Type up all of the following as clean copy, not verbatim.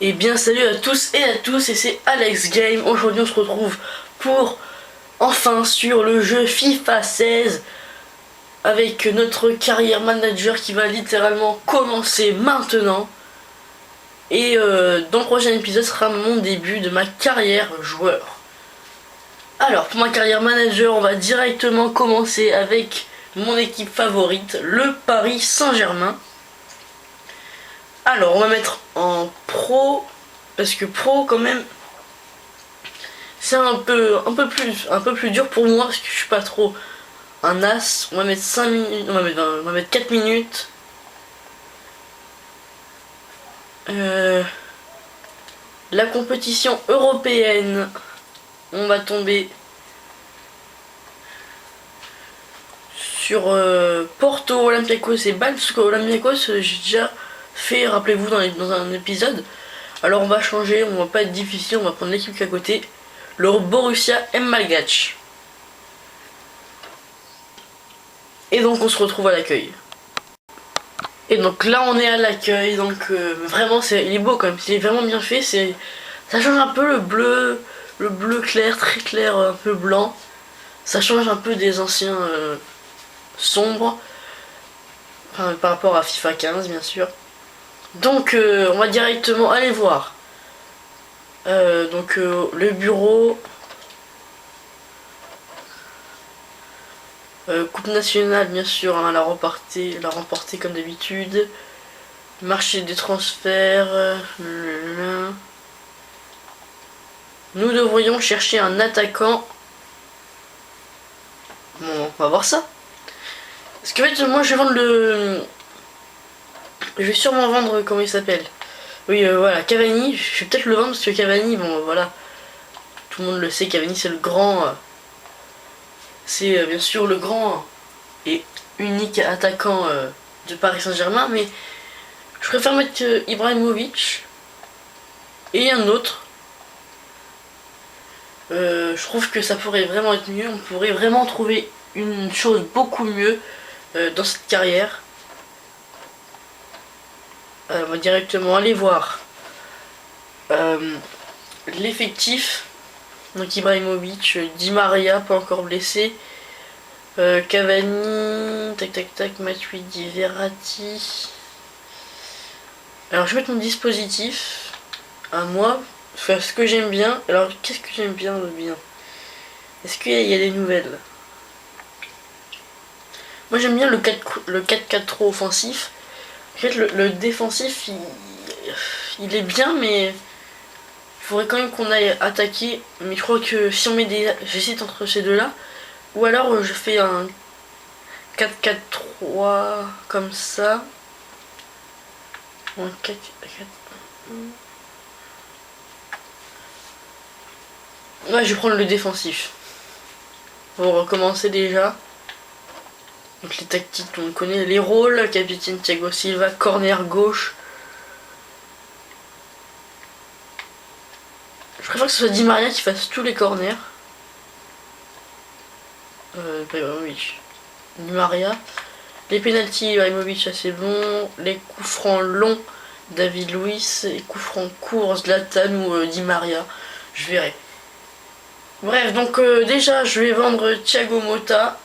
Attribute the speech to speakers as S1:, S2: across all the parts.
S1: Et bien salut à tous et à tous, et c'est Alex Game. Aujourd'hui on se retrouve pour enfin sur le jeu FIFA 16 avec notre carrière manager qui va littéralement commencer maintenant. Et dans le prochain épisode sera mon début de ma carrière joueur. Alors pour ma carrière manager, on va directement commencer avec mon équipe favorite, le Paris Saint-Germain. Alors on va mettre en pro, parce que pro quand même c'est un peu plus dur pour moi, parce que je suis pas trop un as. On va mettre 5 minutes, on va mettre 4 minutes. La compétition européenne, on va tomber sur Porto, Olympiakos et Bâle, parce que Olympiakos j'ai déjà fait, rappelez-vous, dans un épisode. Alors on va changer, on va pas être difficile, on va prendre l'équipe qui est à côté, le Borussia Mönchengladbach. Et donc on se retrouve à l'accueil. Et donc là on est à l'accueil, donc vraiment il est beau quand même, c'est vraiment bien fait, ça change un peu le bleu clair, très clair, un peu blanc. Ça change un peu des anciens sombres, enfin, par rapport à FIFA 15 bien sûr. Donc on va directement aller voir le bureau, coupe nationale bien sûr, hein, la remporter comme d'habitude, marché des transferts, nous devrions chercher un attaquant. Bon, on va voir ça, parce que en fait moi je vais vendre je vais sûrement vendre, comment il s'appelle, oui voilà, Cavani. Je vais peut-être le vendre parce que Cavani, bon voilà, tout le monde le sait, Cavani c'est le grand, c'est bien sûr le grand et unique attaquant de Paris Saint-Germain, mais je préfère mettre Ibrahimovic et un autre. Je trouve que ça pourrait vraiment être mieux, on pourrait vraiment trouver une chose beaucoup mieux dans cette carrière. On va directement aller voir l'effectif. Donc Ibrahimovic, Di Maria pas encore blessé, Cavani, tac, Matuidi, Verratti. Alors je vais mettre mon dispositif à moi, faire ce que j'aime bien. Alors qu'est-ce que j'aime bien de bien? Est-ce qu'il y a des nouvelles? Moi j'aime bien le 4-4-3 offensif. En fait le défensif il est bien, mais il faudrait quand même qu'on aille attaquer. Mais je crois que si on met j'hésite entre ces deux là, ou alors je fais un 4-4-3 comme ça, ou un 4-4. Ouais, je vais prendre le défensif pour recommencer déjà. Donc les tactiques, on connaît les rôles, capitaine Thiago Silva, corner gauche. Je préfère que ce soit Di Maria qui fasse tous les corners. Oui. Di Maria. Les pénaltys, Ibrahimovic, ça c'est bon. Les coups francs longs, David Luiz. Les coups francs courts, Zlatan ou Di Maria. Je verrai. Bref, donc déjà je vais vendre Thiago Motta.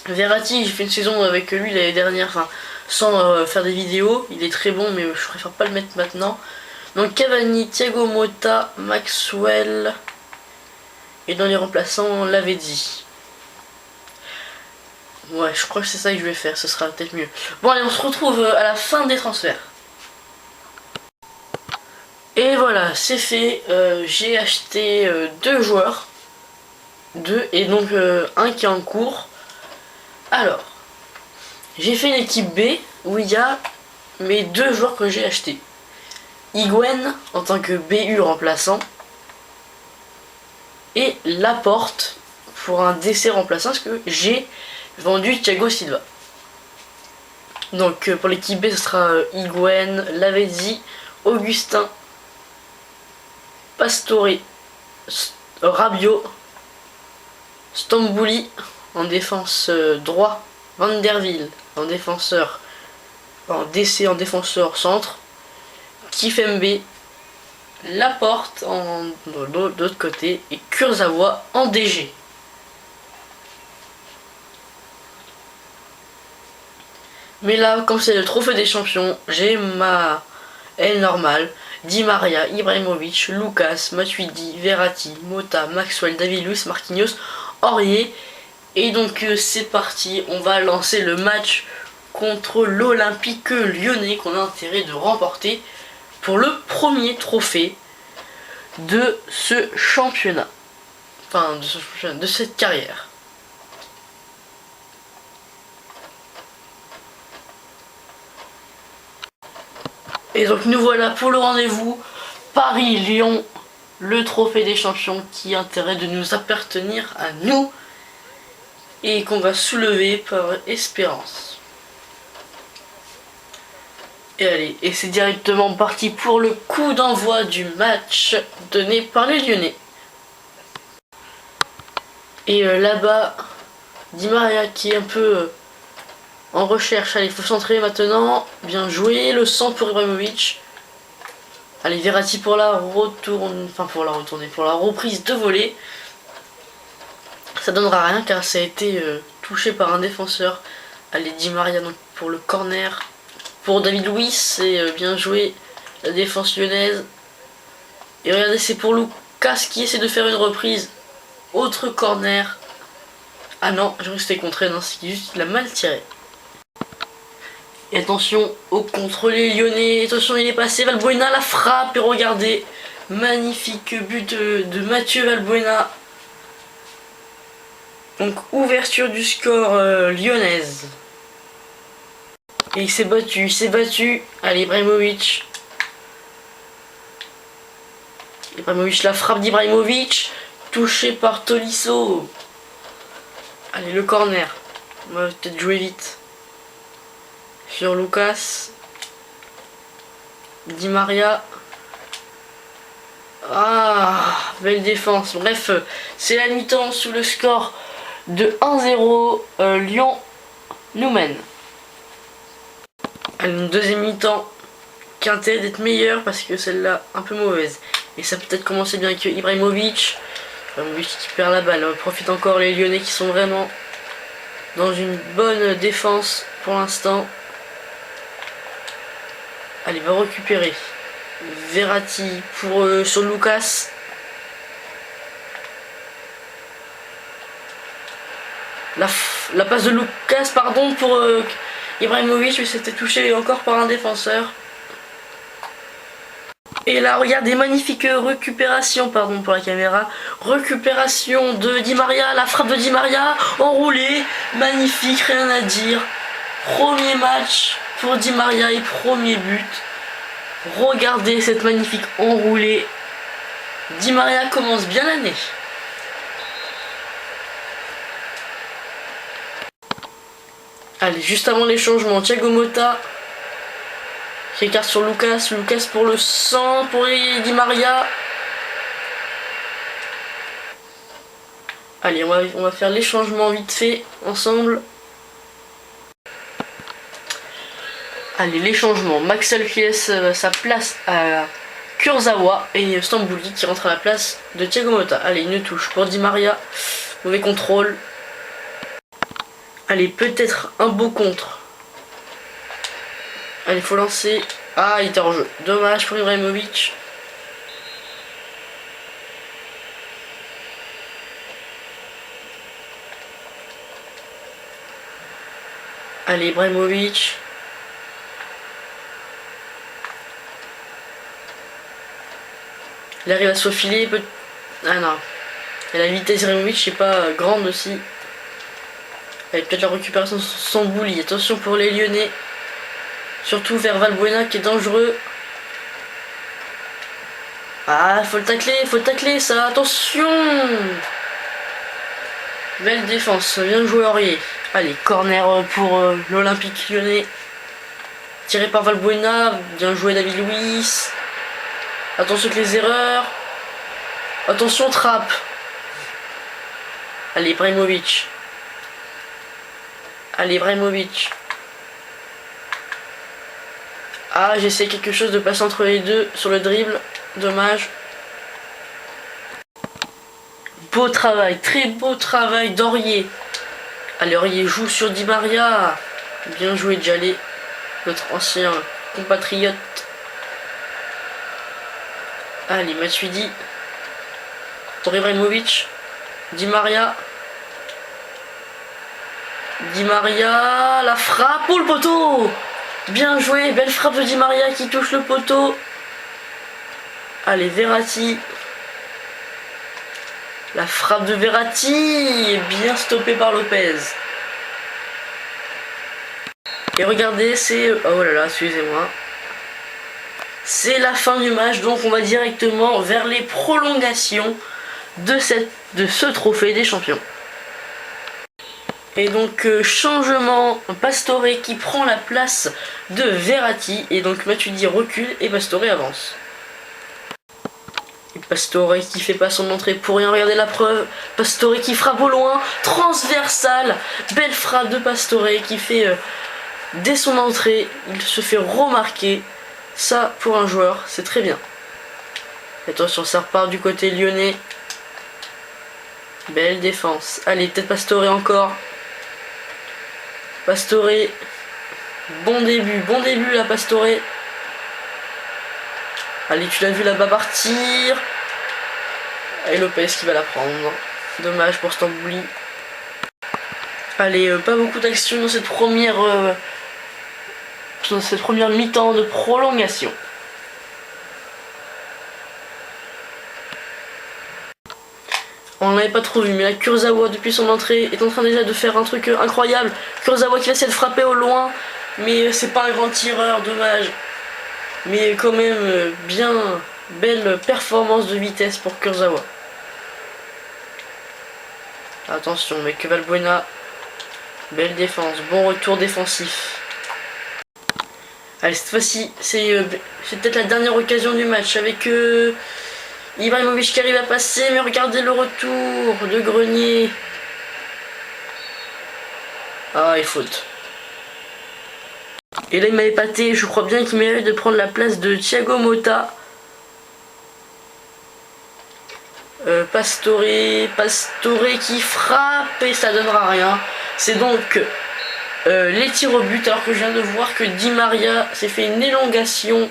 S1: Verratti, j'ai fait une saison avec lui l'année dernière, enfin sans faire des vidéos. Il est très bon, mais je préfère pas le mettre maintenant. Donc Cavani, Thiago Motta, Maxwell. Et dans les remplaçants, Lavezzi. Ouais, je crois que c'est ça que je vais faire, ce sera peut-être mieux. Bon allez, on se retrouve à la fin des transferts. Et voilà, c'est fait. J'ai acheté 2 joueurs. 2, et donc un qui est en cours. Alors, j'ai fait une équipe B où il y a mes 2 joueurs que j'ai achetés. Higuaín en tant que BU remplaçant. Et Laporte pour un DC remplaçant, parce que j'ai vendu Thiago Silva. Donc pour l'équipe B ce sera Higuaín, Lavezzi, Augustin, Pastore, Rabiot, Stambouli en défense droit, Van der Wiel en défenseur en DC en défenseur centre. Kifembe, Laporte de l'autre côté et Kurzawa en DG. Mais là, comme c'est le trophée des champions, j'ai ma L normale. Di Maria, Ibrahimovic, Lucas, Matuidi, Verratti, Mota, Maxwell, David Luiz, Marquinhos, Aurier. Et donc c'est parti, on va lancer le match contre l'Olympique Lyonnais qu'on a intérêt de remporter pour le premier trophée de ce championnat. Enfin, de cette carrière. Et donc nous voilà pour le rendez-vous Paris-Lyon, le trophée des champions qui a intérêt de nous appartenir à nous et qu'on va soulever par Espérance. Et allez, et c'est directement parti pour le coup d'envoi du match donné par les Lyonnais. Et là-bas, Di Maria qui est un peu en recherche. Allez, il faut centrer maintenant. Bien joué, le 100 pour Ibrahimovic. Allez, Verratti pour la retourne, enfin pour la retourner, pour la reprise de volée. Ça donnera rien car ça a été touché par un défenseur. Allez, Di Maria donc pour le corner. Pour David Luiz, c'est bien joué la défense lyonnaise. Et regardez, c'est pour Lucas qui essaie de faire une reprise. Autre corner. Ah non, je crois que c'était contré, non, c'est juste il a mal tiré. Et attention au contrôle lyonnais, attention il est passé, Valbuena la frappe et regardez, magnifique but de Mathieu Valbuena. Donc ouverture du score lyonnaise. Et il s'est battu, allez Ibrahimovic. Ibrahimovic, la frappe d'Ibrahimovic, touché par Tolisso. Allez le corner, on va peut-être jouer vite. Sur Lucas, Di Maria. Ah, belle défense. Bref, c'est la mi-temps sous le score de 1-0. Lyon nous mène. Allez, une deuxième mi-temps qui a intérêt d'être meilleure parce que celle-là un peu mauvaise. Et ça peut peut-être commencer bien avec Ibrahimovic. Ibrahimovic qui perd la balle. On profite encore les Lyonnais qui sont vraiment dans une bonne défense pour l'instant. Allez, va récupérer. Verratti pour sur Lucas. La passe de Lucas, pardon, pour Ibrahimovic, mais c'était touché encore par un défenseur. Et là, regardez, magnifique récupération, pardon pour la caméra. Récupération de Di Maria, la frappe de Di Maria, enroulée, magnifique, rien à dire. Premier match pour Di Maria et premier but. Regardez cette magnifique enroulée. Di Maria commence bien l'année. Allez, juste avant les changements, Thiago Motta qui écarte sur Lucas. Lucas pour le 100 pour Di Maria. Allez, on va faire les changements vite fait ensemble. Allez, les changements. Maxwell qui laisse sa place à Kurzawa et Stambouli qui rentre à la place de Thiago Motta. Allez, une touche pour Di Maria. Mauvais contrôle. Allez, peut-être un beau contre. Allez, faut lancer. Ah, il était en jeu. Dommage pour Ibrahimovic. Allez, Ibrahimovic. Il arrive à se faufiler. Ah non. Et la vitesse Ibrahimovic n'est pas grande aussi. Allez, peut-être la récupération sans bouli. Attention pour les Lyonnais. Surtout vers Valbuena qui est dangereux. Ah, faut le tacler ça. Attention. Belle défense. Bien joué Aurier. Allez, corner pour l'Olympique Lyonnais. Tiré par Valbuena. Bien joué David Luiz. Attention avec les erreurs. Attention trappe. Allez, Ibrahimovic. Allez, Ibrahimovic. Ah, j'essaie quelque chose de passer entre les deux sur le dribble. Dommage. Beau travail, très beau travail d'Aurier. Allez, Aurier joue sur Di Maria. Bien joué, Djalé, notre ancien compatriote. Allez, Matuidi. Pour Ibrahimovic. Di Maria. Di Maria, la frappe. Oh, le poteau! Bien joué, belle frappe de Di Maria qui touche le poteau. Allez, Verratti. La frappe de Verratti est bien stoppée par Lopez. Et regardez, c'est... Oh là là, excusez-moi. C'est la fin du match, donc on va directement vers les prolongations de ce trophée des champions. Et donc changement, Pastore qui prend la place de Verratti. Et donc Matuidi recule et Pastore avance. Et Pastore qui fait pas son entrée pour rien, regardez la preuve. Pastore qui frappe au loin, transversale. Belle frappe de Pastore qui fait dès son entrée, il se fait remarquer. Ça pour un joueur, c'est très bien. Attention, ça repart du côté lyonnais. Belle défense. Allez, peut-être Pastore encore. Pastore. Bon début là, Pastore. Allez, tu l'as vu là-bas partir. Et Lopez qui va la prendre. Dommage pour Stambouli. Allez, pas beaucoup d'action dans cette première mi-temps de prolongation. On l'avait pas trop vu, mais là Kurzawa depuis son entrée est en train déjà de faire un truc incroyable. Kurzawa qui va essayer de frapper au loin, mais c'est pas un grand tireur, dommage. Mais quand même bien belle performance de vitesse pour Kurzawa. Attention, mais que Valbuena. Belle défense, bon retour défensif. Allez, cette fois-ci, c'est peut-être la dernière occasion du match avec Ibrahimovic qui arrive à passer, mais regardez le retour de Grenier. Ah, il faute. Et là, il m'a épaté, je crois bien qu'il mérite de prendre la place de Thiago Motta. Pastore qui frappe et ça donnera rien. C'est donc les tirs au but, alors que je viens de voir que Di Maria s'est fait une élongation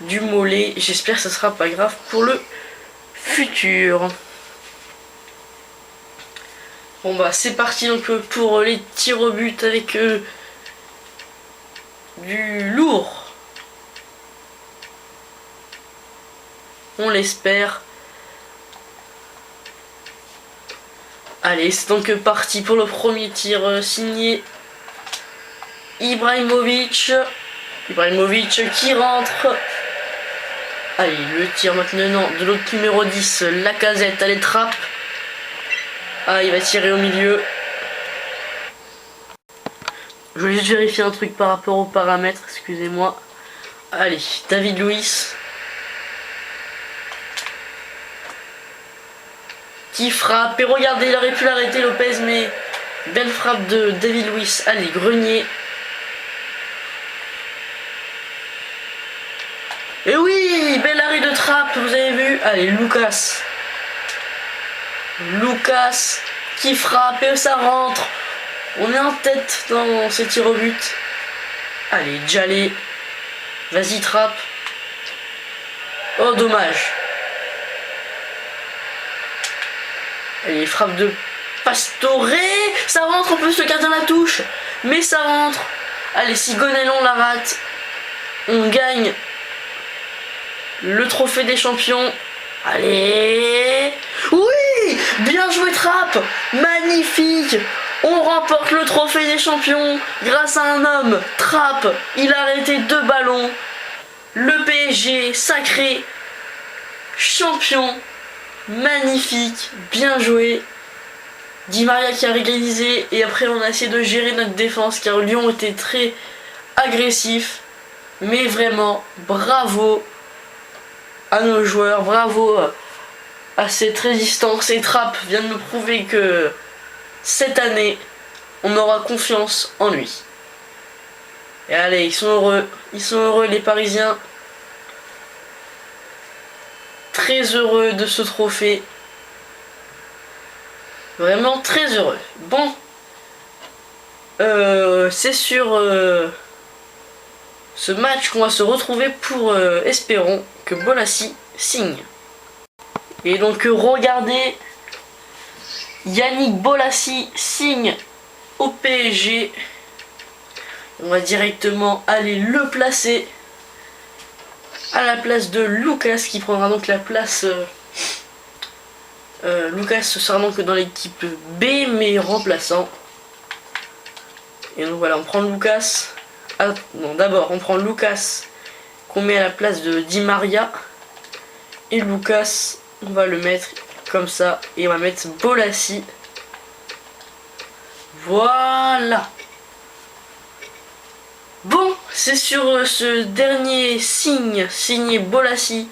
S1: du mollet. J'espère que ça sera pas grave pour le futur. Bon bah c'est parti donc pour les tirs au but avec du lourd. On l'espère. Allez, c'est donc parti pour le premier tir signé Ibrahimovic. Ibrahimovic qui rentre. Allez, le tir maintenant de l'autre numéro 10, Lacazette. Allez, trappe. Ah, il va tirer au milieu. Je vais juste vérifier un truc par rapport aux paramètres, excusez-moi. Allez, David Luiz. Qui frappe, et regardez, il aurait pu l'arrêter Lopez, mais belle frappe de David Luiz. Allez, Grenier. Et oui, bel arrêt de trappe, vous avez vu. Allez, Lucas. Lucas qui frappe et ça rentre. On est en tête dans ces tirs au but. Allez, Djalé. Vas-y, trappe. Oh, dommage. Allez, frappe de Pastore. Ça rentre, en plus le gardien la touche. Mais ça rentre. Allez, si Gonellon la rate, on gagne le trophée des champions. Allez. Oui, bien joué, trappe. Magnifique. On remporte le trophée des champions grâce à un homme, Trapp. Il a arrêté 2 ballons. Le PSG sacré champion. Magnifique, bien joué. Di Maria qui a réalisé. Et après on a essayé de gérer notre défense car Lyon était très agressif. Mais vraiment, bravo à nos joueurs. Bravo à cette résistance. Et Trapp vient de me prouver que cette année, on aura confiance en lui. Et allez, ils sont heureux les Parisiens. Très heureux de ce trophée. Vraiment très heureux. Bon, c'est sur ce match qu'on va se retrouver pour, espérons, que Bolassi signe. Et donc regardez, Yannick Bolassi signe au PSG. On va directement aller le placer à la place de Lucas qui prendra donc la place. Lucas sera donc dans l'équipe B mais remplaçant. Et donc voilà, on prend Lucas. Ah non, d'abord on prend Lucas qu'on met à la place de Di Maria. Et Lucas, on va le mettre comme ça. Et on va mettre Bolassi. Voilà. Bon, c'est sur ce dernier signe, signé Bolassi,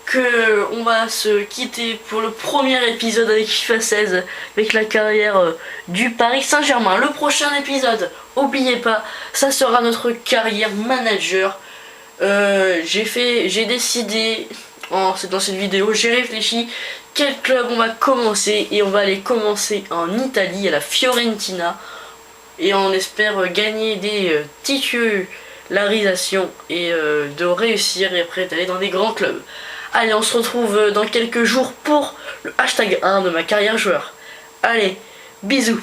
S1: que on va se quitter pour le premier épisode avec FIFA 16, avec la carrière du Paris Saint-Germain. Le prochain épisode, n'oubliez pas, ça sera notre carrière manager. J'ai décidé, dans cette vidéo, j'ai réfléchi quel club on va commencer, et on va aller commencer en Italie, à la Fiorentina. Et on espère gagner des titularisations et de réussir et après d'aller dans des grands clubs. Allez, on se retrouve dans quelques jours pour le hashtag 1 de ma carrière joueur. Allez, bisous.